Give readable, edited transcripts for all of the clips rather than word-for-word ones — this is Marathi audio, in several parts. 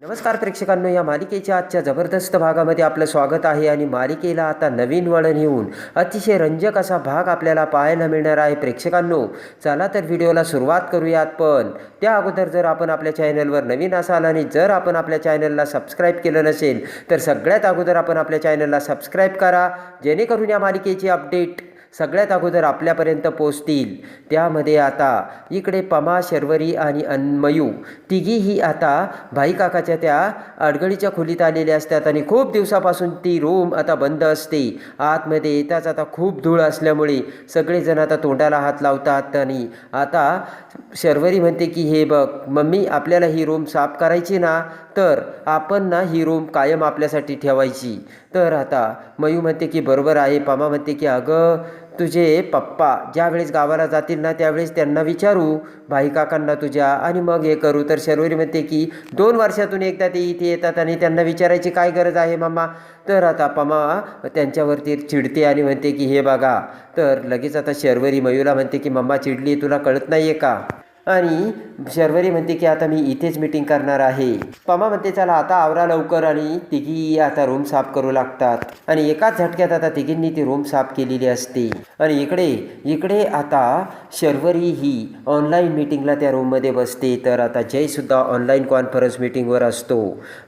नमस्कार प्रेक्षकांनो, या मालिकेच्या आजच्या जबरदस्त भागामध्ये आपलं स्वागत आहे. आणि मालिकेला आता नवीन वळण येऊन अतिशय रंजक असा भाग आपल्याला पाहायला मिळणार आहे. प्रेक्षकांनो, चला तर व्हिडिओला सुरुवात करूयात. पण त्या अगोदर जर आपण आपल्या चॅनलवर नवीन असाल आणि जर आपण आपल्या चॅनलला सबस्क्राईब केलं नसेल तर सगळ्यात अगोदर आपण आपल्या चॅनलला सबस्क्राईब करा, जेणेकरून या मालिकेची अपडेट सगळ्यात अगोदर आपल्यापर्यंत पोहोचतील. त्यामध्ये आता इकडे पमा, शर्वरी आणि मयू तिघीही आता भाई काकाच्या त्या अडगळीच्या खोलीत आलेल्या असतात आणि खूप दिवसापासून ती रूम आता बंद असते. आतमध्ये येताच आता खूप धूळ असल्यामुळे सगळेजण आता तोंडाला हात लावतात. आणि आता शर्वरी म्हणते की हे बघ मम्मी, आपल्याला ही रूम साफ करायची ना, तर आपण ना ही रूम कायम आपल्यासाठी ठेवायची. तर आता मयू म्हणते की बरोबर आहे. पमा म्हणते की अगं, तुझे पप्पा ज्यावेळेस गावाला जातील ना त्यावेळेस त्यांना विचारू, भाई काकांना तुझ्या, आणि मग हे करू. तर शर्वरी म्हणते की 2 वर्षातून एकदा ते इथे येतात आणि त्यांना विचारायची काय गरज आहे मम्मा. तर आता पमा त्यांच्यावरती चिडते आणि म्हणते की हे बघा. तर लगेच आता शर्वरी मयूला म्हणते की मम्मा चिडली, तुला कळत नाही आहे का. आणि शर्वरी म्हणते की आता मी इथेच मीटिंग करणार आहे. पमा म्हणते चला आता आवरा लवकर. आणि तिघी आता रूम साफ करू लागतात आणि एकाच झटक्यात आता तिघींनी ती रूम साफ केलेली असते. आणि इकडे आता शर्वरी ही ऑनलाईन मीटिंगला त्या रूममध्ये बसते. तर आता जयसुद्धा ऑनलाईन कॉन्फरन्स मीटिंगवर असतो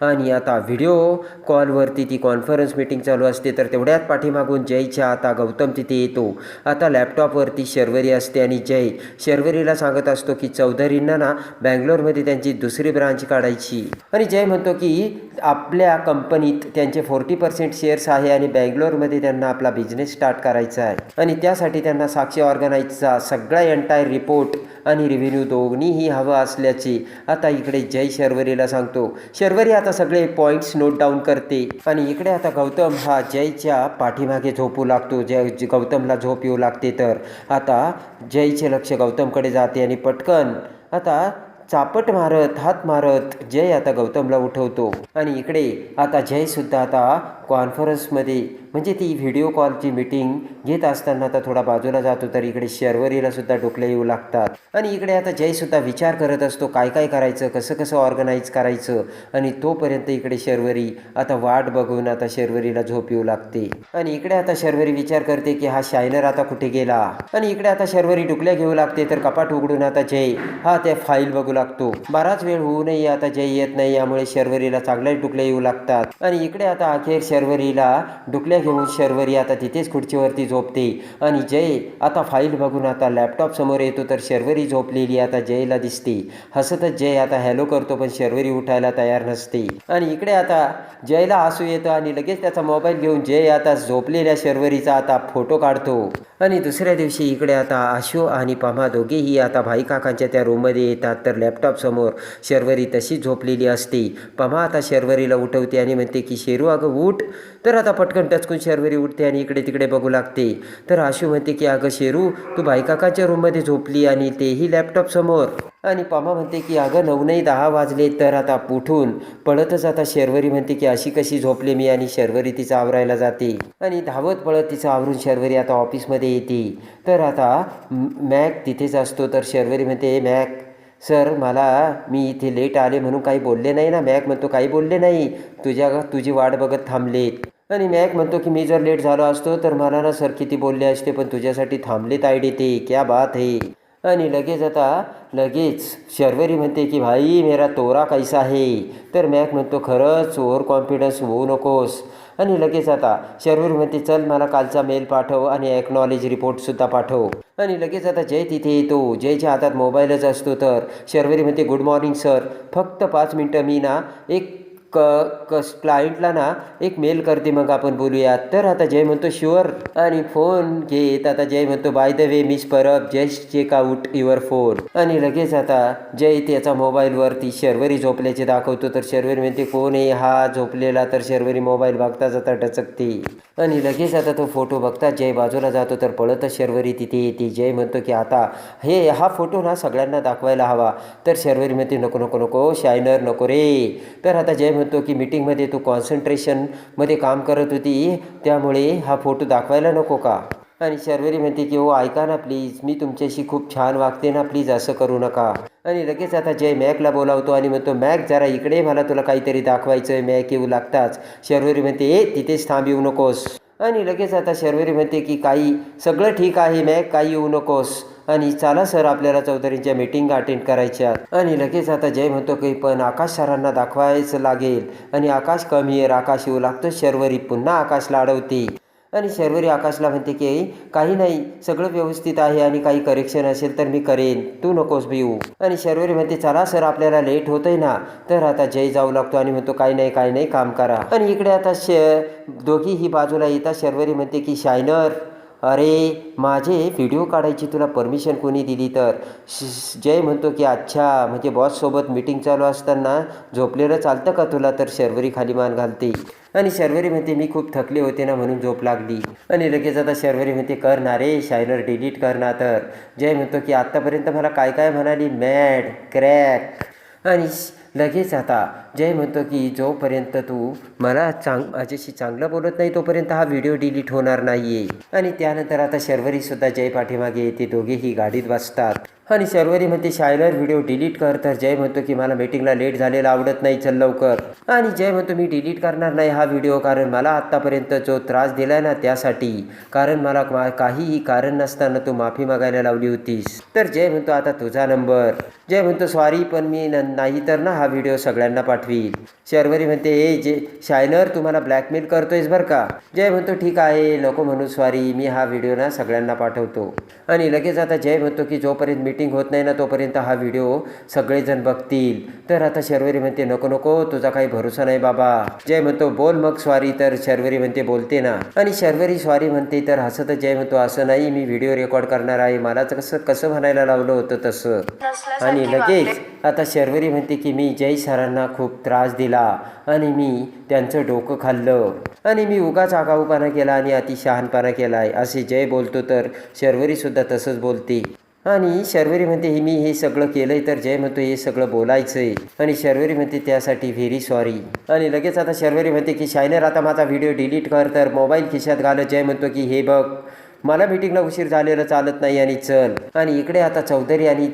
आणि आता व्हिडिओ कॉलवरती ती कॉन्फरन्स मीटिंग चालू असते. तर तेवढ्यात पाठीमागून जयच्या आता गौतम तिथे येतो. आता लॅपटॉपवरती शर्वरी असते आणि जय शर्वरीला सांगत असतो की चौधरींना ना बँगलोरमध्ये त्यांची दुसरी ब्रांच काढायची. आणि जय म्हणतो की आपल्या कंपनीत त्यांचे 40% शेअर्स आहे आणि बँगलोरमध्ये त्यांना आपला बिझनेस स्टार्ट करायचा आहे आणि त्यासाठी त्यांना साक्षी ऑर्गनाईजचा सगळा एंटायर रिपोर्ट आणि रेव्हेन्यू दोन्हीही हवं असल्याचे आता इकडे जय शर्वरीला सांगतो. शर्वरी आता सगळे पॉईंट्स नोट डाऊन करते. आणि इकडे आता गौतम हा जयच्या पाठीमागे झोपू लागतो. गौतमला झोप येऊ लागते. तर आता जयचे लक्ष गौतमकडे जाते आणि पटकन आता चापट मारत हात मारत जय आता गौतमला उठवतो. आणि इकडे आता जयसुद्धा आता कॉन्फरन्समध्ये म्हणजे ती व्हिडिओ कॉलची मीटिंग घेत असताना आता थोडा बाजूला जातो. तर इकडे शर्वरीला सुद्धा डोकले येऊ लागतात. आणि इकडे आता जयसुद्धा विचार करत असतो काय काय करायचं, कसं कसं ऑर्गनाईज करायचं. आणि तोपर्यंत इकडे शर्वरी आता वाट बघून आता शर्वरीला झोप येऊ लागते. आणि इकडे आता शर्वरी विचार करते की हा शायनर आता कुठे गेला. आणि इकडे आता शर्वरी डुकल्या घेऊ लागते. तर कपाट उघडून आता जय हा त्या फाईल बघू लागतो. बराच वेळ होऊनही आता जय येत नाही, यामुळे शर्वरीला चांगल्याच डुकल्या येऊ लागतात. आणि इकडे आता अखेर शर्वरीला डुकल्या घेऊन शर्वरी आता तिथेच खुर्चीवरती झोपते. आणि जय आता फाईल बघून आता लॅपटॉप समोर येतो. तर शर्वरी झोपलेली आता जयला दिसते. हसतच जय आता हॅलो करतो, पण शर्वरी उठायला तयार नसते. आणि इकडे आता जयला हसू येतं आणि लगेच त्याचा मोबाईल घेऊन जय आता झोपलेल्या शर्वरीचा आता फोटो काढतो. आणि दुसऱ्या दिवशी इकडे आता आशू आणि पमा दोघेही आता भाई काकांच्या त्या रूममध्ये येतात. तर लॅपटॉप समोर शर्वरी तशी झोपलेली असते. पमा आता शर्वरीला उठवते आणि म्हणते की शेरू अगं उठ. तर आता पटकन टचकून शर्वरी उठते आणि इकडे तिकडे बघू लागते. तर आशू म्हणते की अगं शेरू, तू भाई काकांच्या रूममध्ये झोपली आणि तेही लॅपटॉप समोर. आणि पमा म्हणते की अगं 9 नाही 10 वाजले. तर आता उठून पळतच आता शर्वरी म्हणते की अशी कशी झोपले मी. आणि शर्वरी तिचं आवरायला जाते आणि धावत पळत तिचं आवरून शर्वरी आता ऑफिसमध्ये येते. तर आता मॅक तिथेच असतो. तर शर्वरी म्हणते मॅक सर, मी इथे लेट आले म्हणून काही बोलले नाही ना. मॅक म्हणतो काही बोलले नाही, तुझी वाट बघत थांबलेत. आणि मॅक म्हणतो की मी जर लेट झालो असतो तर मला ना सर किती बोलले असते, पण तुझ्यासाठी थांबलेत आयडी ते, क्या बात है. आणि लगेच शर्वरी म्हणते की भाई मेरा तोरा कैसा है. तर मॅक म्हणतो खरंच ओव्हर कॉन्फिडन्स होऊ नकोस. आणि लगेच आता शर्वरी म्हणते चल मला कालचा मेल पाठव आणि ॲक्नॉलेज रिपोर्टसुद्धा पाठव. आणि लगेच आता जय तिथे येतो. जयच्या हातात मोबाईलच असतो. तर शर्वरी म्हणते गुड मॉर्निंग सर, फक्त 5 मिनटं मी ना एक क्लायंटला ना एक मेल करते, मग आपण बोलूयात. तर आता जय म्हणतो शुअर. आणि फोन घेत आता जय म्हणतो by the way miss Parab, just check out your phone. आणि लगेच आता जय त्याचा मोबाईलवरती शर्वरी झोपल्याचे दाखवतो. तर शर्वरी म्हणते कोण आहे हा झोपलेला. तर शर्वरी मोबाईल बघताच आता डचकते. आणि लगेच आता तो फोटो बघता जय बाजूला जातो. तर पळतच शर्वरी तिथे येते. जय म्हणतो की आता हा फोटो ना सगळ्यांना दाखवायला हवा. तर शर्वरी म्हणते नको नको नको शायनर नको रे. तर आता जय म्हणतो की मीटिंगमध्ये तू कॉन्सन्ट्रेशनमध्ये काम करत होती, त्यामुळे हा फोटो दाखवायला नको का. आणि शर्वरी म्हणते की हो ऐका ना प्लीज, मी तुमच्याशी खूप छान वागते ना, प्लीज असं करू नका. आणि लगेच आता जय मॅकला बोलावतो आणि म्हणतो मॅक जरा इकडे, मला तुला काहीतरी दाखवायचं आहे. मॅक येऊ लागताच शर्वरी म्हणते तिथेच थांब, येऊ नकोस. आणि लगेच आता शर्वरी म्हणते की काही सगळं ठीक आहे मॅक, काही येऊ नकोस. आणि चला सर, आपल्याला चौधरींच्या मीटिंग अटेंड करायच्या. आणि लगेच आता जय म्हणतो की पण आकाश सरांना दाखवायचं लागेल. आणि आकाश कम हिअर, आकाश येऊ लागतो. शर्वरी पुन्हा आकाशला अडवते. आणि शर्वरी आकाशला म्हणते की काही नाही, सगळं व्यवस्थित आहे आणि काही करेक्शन असेल तर मी करेन, तू नकोस भिऊ. आणि शर्वरी म्हणते चला सर, आपल्याला लेट होतंय ना. तर आता जय जाऊ लागतो आणि म्हणतो काही नाही काम करा. आणि इकडे आता दोघीही बाजूला येतात. शर्वरी म्हणते की शायनर, अरे माझे व्हिडिओ काढायची तुला परमिशन कोणी दिली? तर जय म्हणतो की अच्छा, म्हणजे बॉससोबत मीटिंग चालू असताना झोपलेलं चालतं का तुला? तर शर्वरी खाली मान घालते. आणि शर्वरी म्हणते मी खूप थकले होते ना, म्हणून झोप लागली. आणि लगेच आता शर्वरी म्हणते कर ना रे शायनर, डिलीट कर ना. तर जय म्हणतो की आत्तापर्यंत मला काय काय म्हणाली, मॅड, क्रॅक. आणि लगेच आता जय म्हणतो की जोपर्यंत तू मला माझ्याशी चांगलं बोलत नाही तोपर्यंत हा व्हिडिओ डिलीट होणार नाही आहे. आणि त्यानंतर आता शर्वरीसुद्धा जय पाठीमागे येते. दोघेही गाडीत बसतात. आणि शर्वरी म्हणते शायनर व्हिडिओ डिलीट कर. तर जय म्हणतो की मला मीटिंगला लेट झालेला आवडत नाही, चल लवकर. आणि जय म्हणतो मी डिलीट करणार नाही हा व्हिडिओ, कारण मला आत्तापर्यंत जो त्रास दिला ना त्यासाठी, कारण मला काहीही कारण नसताना तू माफी मागायला लावली होतीस. तर जय म्हणतो आता तुझा नंबर. जय म्हणतो सॉरी, पण मी नाही तर ना हा व्हिडिओ सगळ्यांना पाठवील. शर्वरी म्हणते शायनर तुम्हाला ब्लॅकमेल करतोयस बरं का. जय म्हणतो ठीक आहे, नको म्हणू सॉरी, मी हा व्हिडिओ ना सगळ्यांना पाठवतो. आणि लगेच आता जय म्हणतो की जोपर्यंत मीटिंग होत नाही ना तोपर्यंत हा व्हिडिओ सगळेजण बघतील. तर आता शर्वरी म्हणते नको, तुझा काही भरोसा नाही बाबा. जय म्हणतो बोल मग सॉरी. तर शर्वरी म्हणते बोलते ना. आणि शर्वरी सॉरी म्हणते. तर हसत जय म्हणतो असं नाही, मी व्हिडिओ रेकॉर्ड करणार आहे, मला कसं म्हणायला लावलं होतं तसं. आणि लगेच आता शर्वरी म्हणते की मी जय सरांना खूप त्रास दिला आणि मी त्यांचं डोकं खाल्लं आणि मी उगाच आगाऊपणा केला आणि अतिशहाणपणा केला आहे असे जय बोलतो. तर शर्वरीसुद्धा तसंच बोलते. आणि शर्वरी म्हणते मी हे सगळं केलंय. तर जय म्हणतो हे सगळं बोलायचं आहे. आणि शर्वरी म्हणते त्यासाठी व्हेरी सॉरी. आणि लगेच आता शर्वरी म्हणते की शायनर आता माझा व्हिडिओ डिलीट कर. तर मोबाईल खिशात घालत जय म्हणतो की हे बघ, मला मीटिंगला उशीर झालेला चालत नाही आणि चल. आणि इकडे आता चौधरी आणि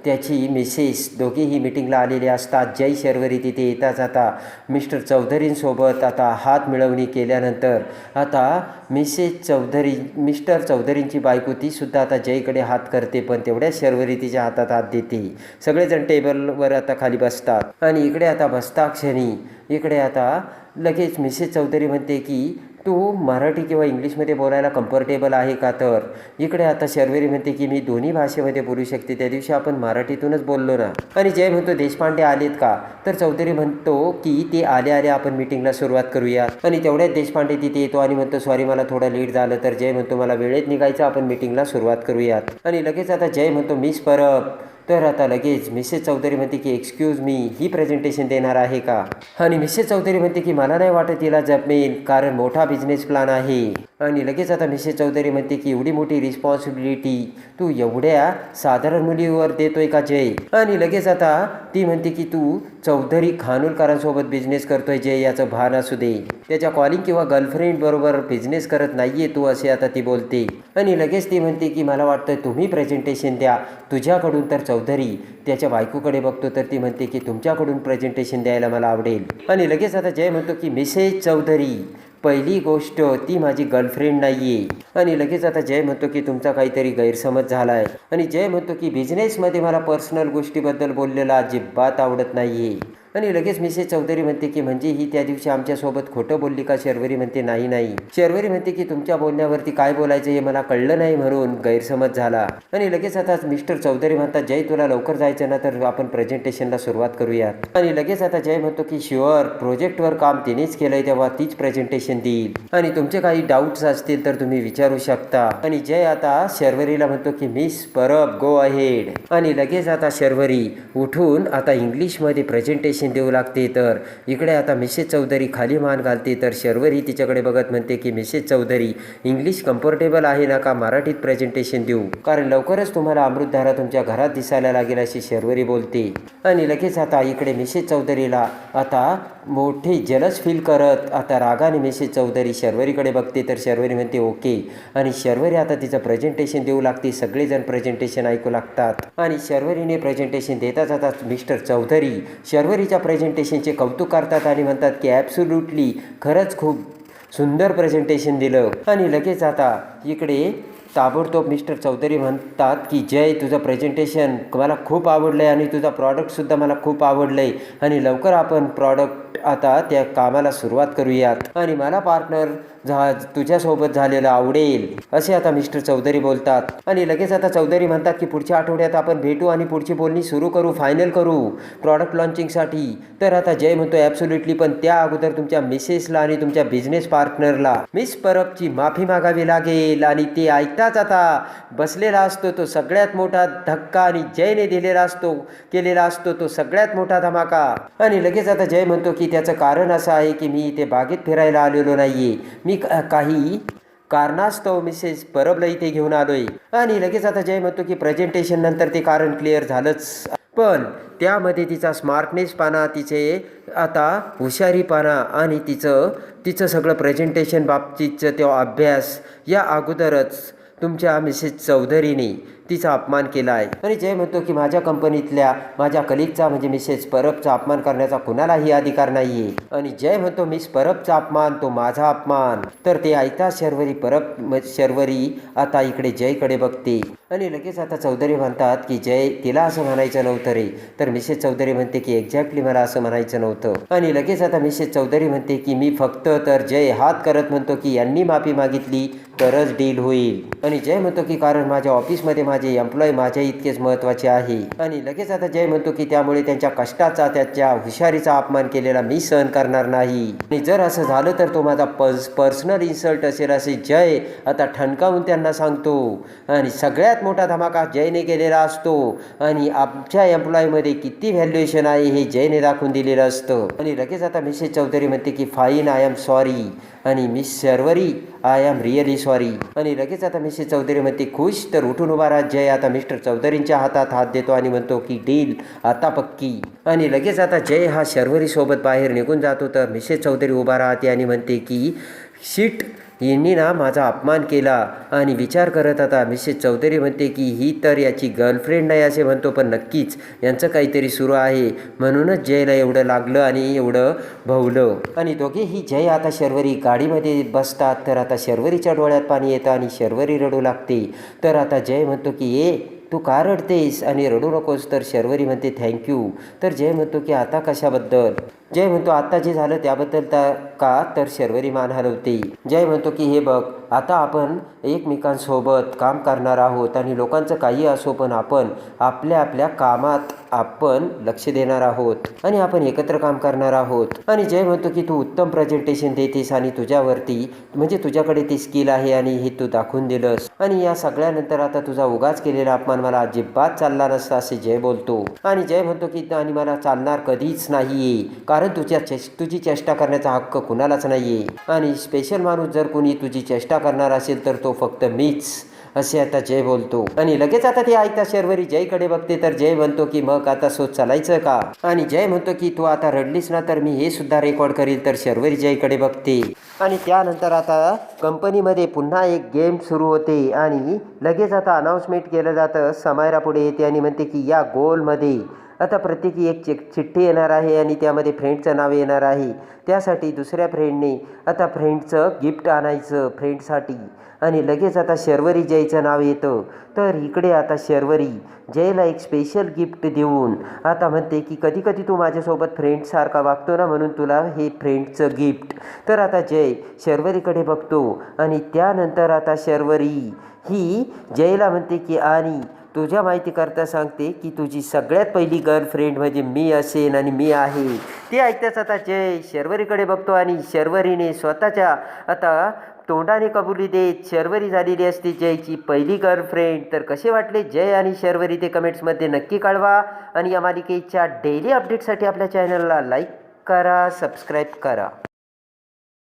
त्याची मिसेस दोघेही मीटिंगला आलेले असतात. जय शर्वरी तिथे येताच आता मिस्टर चौधरींसोबत आता हात मिळवणी केल्यानंतर आता मिस्टर चौधरींची बायको तीसुद्धा आता जयकडे हात करते. पण तेवढ्याच शर्वरी तिच्या हातात हात देते. सगळेजण टेबलवर आता खाली बसतात. आणि इकडे आता बसता क्षणी इकडे आता लगेच मिसेस चौधरी म्हणते की तू मराठी किंवा इंग्लिशमध्ये बोलायला कम्फर्टेबल आहे का? तर इकडे आता शर्वरी म्हणते की मी दोन्ही भाषेमध्ये बोलू शकते, त्या दिवशी आपण मराठीतूनच बोललो ना. आणि जय म्हणतो देशपांडे आलेत का? तर चौधरी म्हणतो की ते आले आपण मीटिंगला सुरुवात करूया. आणि तेवढ्यात देशपांडे तिथे येतो आणि म्हणतो सॉरी मला थोडं लेट झालं. तर जय म्हणतो मला वेळेत निघायचं, आपण मीटिंगला सुरुवात करूयात. आणि लगेच आता जय म्हणतो मिस परब. तर आता लगेच मिसेस चौधरी म्हणते की एक्सक्यूज मी, ही प्रेझेंटेशन देणार आहे का? आणि मिसेस चौधरी म्हणते की मला नाही वाटत तिला जमेल, कारण मोठा बिझनेस प्लॅन आहे. आणि लगेच आता मिसेस चौधरी म्हणते की एवढी मोठी रिस्पॉन्सिबिलिटी तू एवढ्या साधारण मुलीवर देतोय का जय? आणि लगेच आता ती म्हणते की तू चौधरी खानोलकरांसोबत बिझनेस करतोय जय, याचं भान असू दे. त्याच्या कॉलिंग किंवा गर्लफ्रेंड बरोबर बिझनेस करत नाहीये तू, असे आता ती बोलते. आणि लगेच ती म्हणते की मला वाटतं तुम्ही प्रेझेंटेशन द्या तुझ्याकडून. तर चौधरी त्याच्या बायकोकडे बघतो. तर ती म्हणते की तुमच्याकडून प्रेझेंटेशन द्यायला मला आवडेल. आणि लगेच आता जय म्हणतो की मिसेस चौधरी, पहिली गोष्ट ती माझी गर्लफ्रेंड नाही आहे. आणि लगेच आता जय म्हणतो की तुमचा काहीतरी गैरसमज झाला आहे. आणि जय म्हणतो की बिझनेसमध्ये मला पर्सनल गोष्टीबद्दल बोललेला अजिबात आवडत नाही आहे. आणि लगेच मिसेस चौधरी म्हणते की म्हणजे ही त्या दिवशी आमच्यासोबत खोटं बोलली का? शर्वरी म्हणते नाही. शर्वरी म्हणते की तुमच्या बोलण्यावरती काय बोलायचं हे मला कळलं नाही म्हणून गैरसमज झाला. आणि लगेच आता मिस्टर चौधरी म्हणतात जय तुला लवकर जायचं ना, तर आपण प्रेझेंटेशनला सुरुवात करूयात. आणि लगेच आता जय म्हणतो की शुअर, प्रोजेक्टवर काम तिनेच केलंय तेव्हा तीच प्रेझेंटेशन देईल. आणि तुमचे काही डाऊट्स असतील तर तुम्ही विचारू शकता. आणि जय आता शर्वरीला म्हणतो की मिस परब गो अहेड. आणि लगेच आता शर्वरी उठून आता इंग्लिशमध्ये प्रेझेंटेशन प्रेझेंटेशन देऊ लागते. तर इकडे आता मिसेस चौधरी खाली मान घालते. तर शर्वरी तिच्याकडे बघत म्हणते की मिसेस चौधरी, इंग्लिश कम्फर्टेबल आहे ना का मराठीत प्रेझेंटेशन देऊ, कारण लवकरच तुम्हाला अमृतधारा तुमच्या घरात दिसायला लागेल अशी शर्वरी बोलते. आणि लगेच आता इकडे मिसेस चौधरीला आता मोठे जलस फील करत आता रागाने मिसेस चौधरी शर्वरीकडे बघते. तर शर्वरी म्हणते ओके, आणि शर्वरी आता तिचं प्रेझेंटेशन देऊ लागते. सगळेजण प्रेझेंटेशन ऐकू लागतात आणि शर्वरीने प्रेझेंटेशन देता जाता मिस्टर चौधरी शर्वरीच्या प्रेझेंटेशनचे कौतुक करतात आणि म्हणतात की ॲब्सोल्युटली खरंच खूप सुंदर प्रेझेंटेशन दिलं. आणि लगेच आता इकडे ताबडतोब मिस्टर चौधरी म्हणतात की जय, तुझं प्रेझेंटेशन मला खूप आवडलं आहे आणि तुझा प्रॉडक्टसुद्धा मला खूप आवडलं आहे, आणि लवकर आपण प्रॉडक्ट आता त्या कामाला सुरुवात करूयात, आणि मला पार्टनर तुझ्यासोबत झालेलं आवडेल असे आता मिस्टर चौधरी बोलतात. आणि लगेच आता चौधरी म्हणतात की पुढच्या आठवड्यात आपण भेटू आणि पुढची बोलणी सुरू करू, फायनल करू प्रॉडक्ट लॉन्चिंगसाठी. तर आता जय म्हणतो ॲब्सोल्युटली, पण त्या अगोदर तुमच्या मिसेसला आणि तुमच्या बिझनेस पार्टनरला मिस परबची माफी मागावी लागेल. आणि ते ऐकताच आता बसलेला असतो तो सगळ्यात मोठा धक्का, आणि जयने केलेला असतो तो सगळ्यात मोठा धमाका. आणि लगेच आता जय म्हणतो की त्याचं कारण असं आहे की मी इथे बागेत फिरायला आलेलो नाहीये, मी काही कारणास्तव मिसेस परबला इथे घेऊन आलोय. आणि लगेच आता जय म्हणतो की प्रेझेंटेशन नंतर ते कारण क्लिअर झालंच, पण त्यामध्ये तिचा स्मार्टनेसपणा, तिचे आता हुशारीपणा आणि तिचं सगळं प्रेझेंटेशन बाबतीतचं तो अभ्यास या अगोदरच तुमच्या मिसेस चौधरीने तिचा अपमान केला आहे. आणि जय म्हणतो की माझ्या कंपनीतल्या माझ्या कलिगचा म्हणजे मिसेस परबचा अपमान करण्याचा कुणालाही अधिकार नाहीये. आणि जय म्हणतो मिस परबचा अपमान तो माझा अपमान. तर ते ऐकताच शर्वरी आता इकडे जयकडे बघते. आणि लगेच आता चौधरी म्हणतात की जय, तिला असं म्हणायचं नव्हतं रे. तर मिसेस चौधरी म्हणते की एक्झॅक्टली मला असं म्हणायचं नव्हतं. आणि लगेच आता मिसेस चौधरी म्हणते की मी फक्त, तर जय हात करत म्हणतो की यांनी माफी मागितली तरच डील होईल. आणि जय म्हणतो की कारण माझ्या ऑफिसमध्ये माझे एम्प्लॉय माझ्या इतकेच महत्त्वाचे आहे. आणि लगेच आता जय म्हणतो की त्यामुळे त्यांच्या कष्टाचा, त्याच्या हुशारीचा अपमान केलेला मी सहन करणार नाही, आणि जर असं झालं तर तो माझा पर्सनल इन्सल्ट असेल असे जय आता ठणकावून त्यांना सांगतो. आणि सगळ्यात मोठा धमाका जयने केलेला असतो, आणि आमच्या एम्प्लॉयमध्ये किती व्हॅल्युएशन आहे हे जयने दाखवून दिलेलं असतं. आणि लगेच आता मिसेस चौधरी म्हणते की फाईन, आय एम सॉरी, आणि miss Sharvari I am really sorry. आणि लगेच आता मिसेस चौधरी म्हणते खुश, तर उठून उभा राहा. जय आता मिस्टर चौधरींच्या हातात हात देतो आणि म्हणतो की डील आता पक्की. आणि लगेच आता जय हा शर्वरी सोबत बाहेर निघून जातो. तर मिसेस चौधरी उभा राहते आणि म्हणते की शिट, यांनी ना माझा अपमान केला. आणि विचार करत आता मिसेस चौधरी म्हणते की ही तर याची गर्लफ्रेंड नाही असे म्हणतो, पण नक्कीच यांचं काहीतरी सुरू आहे, म्हणूनच जयला एवढं लागलं आणि एवढं भवलं. आणि दोघेही जय आता शर्वरी गाडीमध्ये बसतात. तर आता शर्वरीच्या डोळ्यात पाणी येतं आणि शर्वरी रडू लागते. तर आता जय म्हणतो की तू का रडतेस आणि रडू नकोस. तर शर्वरी म्हणते थँक्यू. तर जय म्हणतो की आता कशाबद्दल. जय म्हणतो आता जे झालं त्याबद्दल का. तर शर्वरी मान हलवते. जय म्हणतो की हे बघ, आता आपण एकमेकांसोबत काम करणार आहोत, आणि लोकांचं काही असो पण आपण आपल्या आपल्या कामात आपण लक्ष देणार आहोत, आणि आपण एकत्र काम करणार आहोत. आणि जय म्हणतो की तू उत्तम प्रेझेंटेशन देतेस, आणि तुझ्यावरती म्हणजे तुझ्याकडे ती स्किल आहे आणि हे तू दाखवून दिलंस, आणि या सगळ्यानंतर आता तुझा उगाच केलेला अपमान मला अजिबात चालला नसता असे जय बोलतो. आणि जय म्हणतो की आणि मला चालणार कधीच नाहीये, कारण तुझी चेष्टा करण्याचा हक्क कुणालाच नाहीये, आणि स्पेशल माणूस जर कोणी तुझी चेष्टा करणार असेल तर तो फक्त मीच असे आता जय बोलतो. आणि लगेच आता ते ऐकता शर्वरी जयकडे बघते. तर जय म्हणतो की मग आता चालायचं का. आणि जय म्हणतो की तू आता रडलीस ना तर मी हे सुद्धा रेकॉर्ड करील. तर शर्वरी जयकडे बघते. आणि त्यानंतर आता कंपनीमध्ये पुन्हा एक गेम सुरू होते, आणि लगेच आता अनाऊन्समेंट केलं जातं. समायरा पुढे येते आणि म्हणते की या गोलमध्ये आता प्रत्येकी एक चिठ्ठी येणार आहे, आणि त्यामध्ये फ्रेंडचं नाव येणार आहे. त्यासाठी दुसऱ्या फ्रेंडने आता फ्रेंडचं गिफ्ट आणायचं फ्रेंडसाठी. आणि लगेच आता शर्वरी जयचं नाव येतं. तर इकडे आता शर्वरी जयला एक स्पेशल गिफ्ट देऊन आता म्हणते की कधी कधी तू माझ्यासोबत फ्रेंडसारखा वागतो ना, म्हणून तुला हे फ्रेंडचं गिफ्ट. तर आता जय शर्वरीकडे बघतो, आणि त्यानंतर आता शर्वरी ही जयला म्हणते की आणि तुझ्या माहितीकरता सांगते की तुझी सगळ्यात पहिली गर्लफ्रेंड म्हणजे मी असेन, आणि मी आहे. ते ऐकताच आता जय शर्वरीकडे बघतो, आणि शर्वरीने स्वतःच्या आता तोंडाने कबुली देत शर्वरी झालेली असते जयची पहिली गर्लफ्रेंड. तर कसे वाटले जय आणि शर्वरी ते कमेंट्समध्ये नक्की कळवा. आणि या मालिकेच्या डेली अपडेटसाठी आपल्या चॅनलला लाईक करा, सबस्क्राईब करा.